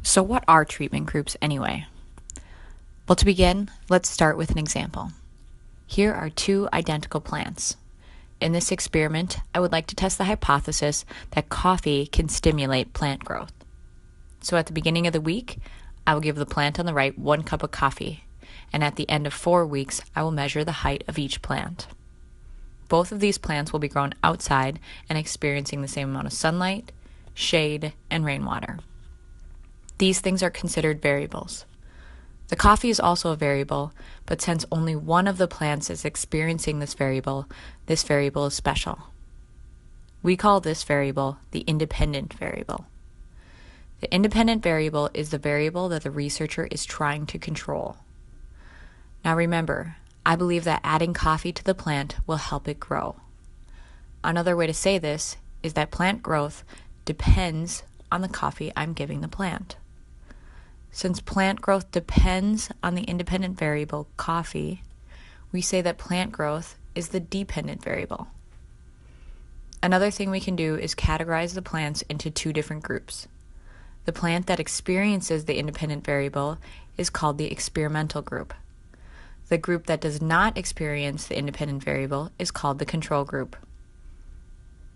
So what are treatment groups anyway? Well, to begin, let's start with an example. Here are two identical plants. In this experiment, I would like to test the hypothesis that coffee can stimulate plant growth. So at the beginning of the week, I will give the plant on the right 1 cup of coffee, and at the end of 4 weeks, I will measure the height of each plant. Both of these plants will be grown outside and experiencing the same amount of sunlight, shade, and rainwater. These things are considered variables. The coffee is also a variable, but since only one of the plants is experiencing this variable is special. We call this variable the independent variable. The independent variable is the variable that the researcher is trying to control. Now remember, I believe that adding coffee to the plant will help it grow. Another way to say this is that plant growth depends on the coffee I'm giving the plant. Since plant growth depends on the independent variable, coffee, we say that plant growth is the dependent variable. Another thing we can do is categorize the plants into two different groups. The plant that experiences the independent variable is called the experimental group. The group that does not experience the independent variable is called the control group.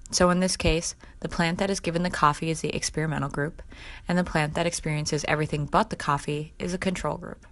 So in this case, the plant that is given the coffee is the experimental group, and the plant that experiences everything but the coffee is a control group.